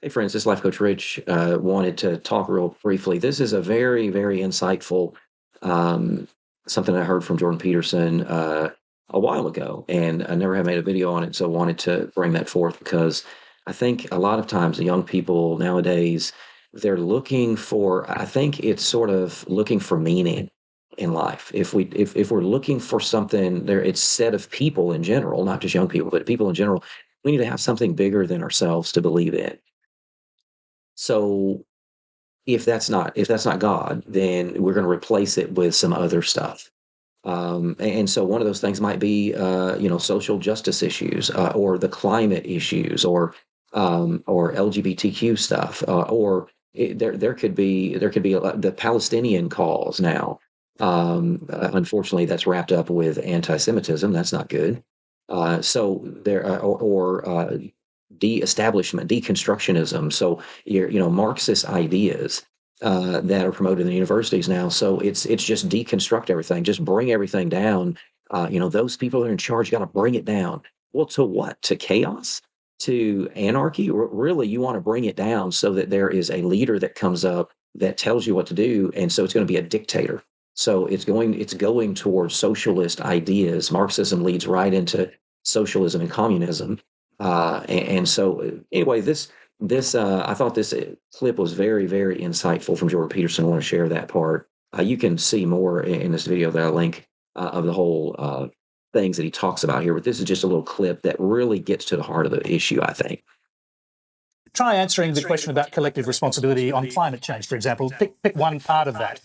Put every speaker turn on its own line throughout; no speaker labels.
Hey, friends, this is Life Coach Rich. Wanted to talk real briefly. This is a very, very insightful um, something I heard from Jordan Peterson a while ago, and I never have made a video on it, so wanted to bring that forth because I think a lot of times the young people nowadays they're looking for. I think it's sort of looking for meaning in life. If we're looking for something, there it's set of people in general, not just young people, but people in general. We need to have something bigger than ourselves to believe in. So if that's not God, then we're going to replace it with some other stuff. And so one of those things might be, social justice issues, or the climate issues, or LGBTQ stuff, there could be the Palestinian cause now. Unfortunately, that's wrapped up with anti-Semitism. That's not good. So there, or de-establishment, deconstructionism. So Marxist ideas that are promoted in the universities now. So it's just deconstruct everything, just bring everything down. Those people that are in charge got to bring it down. Well, to what? To chaos? To anarchy? Really, you want to bring it down so that there is a leader that comes up that tells you what to do, and so it's going to be a dictator. So it's going towards socialist ideas. Marxism leads right into socialism and communism. And so anyway, this I thought this clip was very, very insightful from Jordan Peterson. I want to share that part. You can see more in this video that I link of the whole things that he talks about here, but this is just a little clip that really gets to the heart of the issue, I think.
Try answering the question about collective responsibility on climate change, for example. Pick one part of that,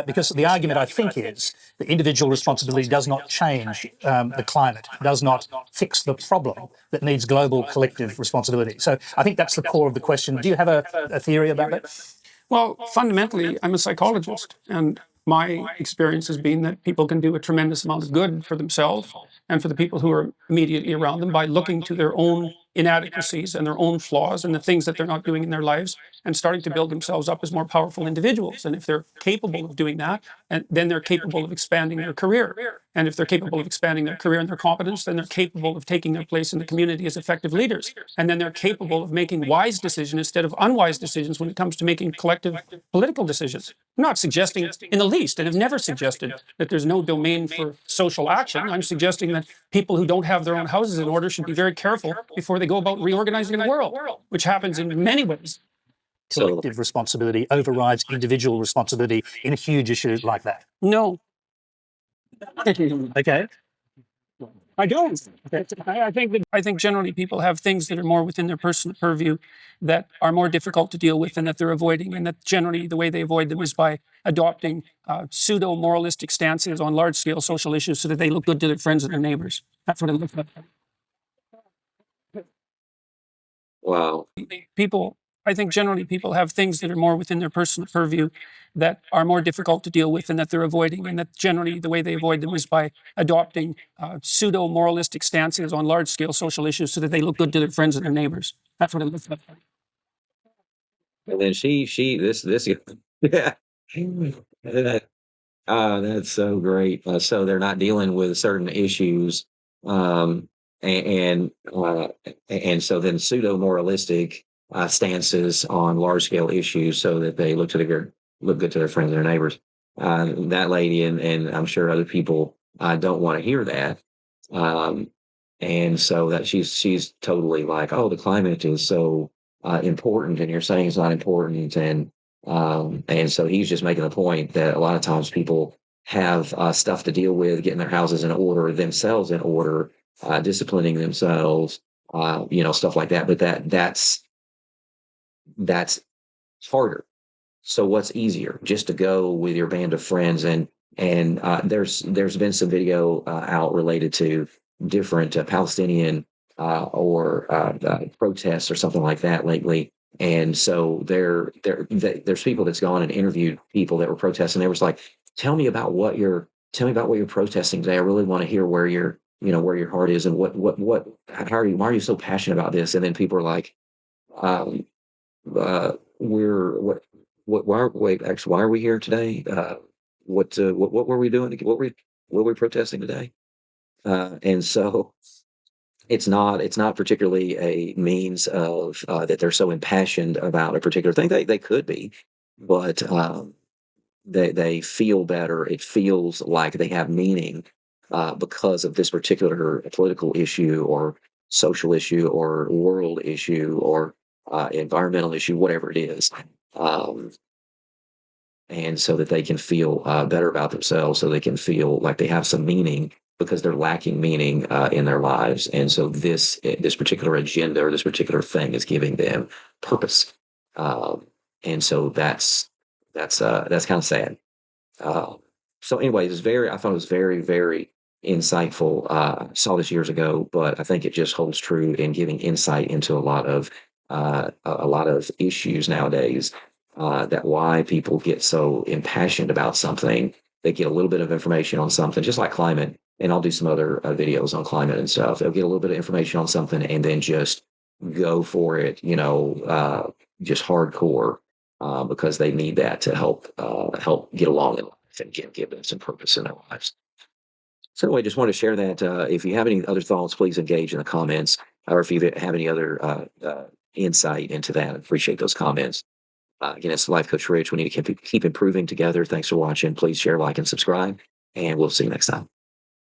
because the argument, I think, is that individual responsibility does not change the climate, does not fix the problem that needs global collective responsibility. So I think that's the core of the question. Do you have a theory about that?
Well, fundamentally, I'm a psychologist, and my experience has been that people can do a tremendous amount of good for themselves and for the people who are immediately around them by looking to their own inadequacies and their own flaws and the things that they're not doing in their lives and starting to build themselves up as more powerful individuals. And if they're capable of doing that, and then they're capable of expanding their career. And if they're capable of expanding their career and their competence, then they're capable of taking their place in the community as effective leaders. And then they're capable of making wise decisions instead of unwise decisions when it comes to making collective political decisions. I'm not suggesting in the least, and have never suggested, that there's no domain for social action. I'm suggesting that people who don't have their own houses in order should be very careful before they go about reorganizing the world, which happens in many ways.
Collective responsibility overrides individual responsibility in a huge issue like that.
No.
Okay.
I don't. I think generally people have things that are more within their personal purview that are more difficult to deal with and that they're avoiding, and that generally the way they avoid them is by adopting pseudo-moralistic stances on large-scale social issues so that they look good to their friends and their neighbors. That's what it looks like.
Wow.
I think generally people have things that are more within their personal purview that are more difficult to deal with and that they're avoiding, and that generally the way they avoid them is by adopting pseudo-moralistic stances on large-scale social issues so that they look good to their friends and their neighbors. That's what it looks like.
And then this, yeah. That's so great. So they're not dealing with certain issues, um, and and so then pseudo moralistic stances on large scale issues, so that they look good to their friends and their neighbors. That lady and I'm sure other people don't want to hear that, um, and so that she's totally like, oh, the climate is so important, and you're saying it's not important, and so he's just making the point that a lot of times people have stuff to deal with, getting their houses in order, themselves in order, disciplining themselves, stuff like that. But that's harder. So what's easier? Just to go with your band of friends, and there's been some video out related to different Palestinian or protests or something like that lately. And so there's people that's gone and interviewed people that were protesting. They was like, tell me about what you're protesting today. I really want to hear where where your heart is, and why are you so passionate about this? And then people are like, um, we're why are we here today? What were we doing? What were we protesting today? And so It's not particularly a means of that they're so impassioned about a particular thing. They could be, but they feel better. It feels like they have meaning because of this particular political issue or social issue or world issue or environmental issue, whatever it is. Um, and so that they can feel better about themselves, so they can feel like they have some meaning because they're lacking meaning in their lives. And so this particular agenda or this particular thing is giving them purpose. Um, and so that's kind of sad. Uh, so anyways, I thought it was very, very insightful. I saw this years ago, but I think it just holds true in giving insight into a lot of issues nowadays. That why people get so impassioned about something. They get a little bit of information on something, just like climate, and I'll do some other videos on climate and stuff. They'll get a little bit of information on something and then just go for it, just hardcore because they need that to help get along in life and give them some purpose in their lives. So anyway, just wanted to share that. If you have any other thoughts, please engage in the comments, or if you have any other insight into that, I appreciate those comments. Again, it's Life Coach Rich. We need to keep improving together. Thanks for watching. Please share, like, and subscribe, and we'll see you next time.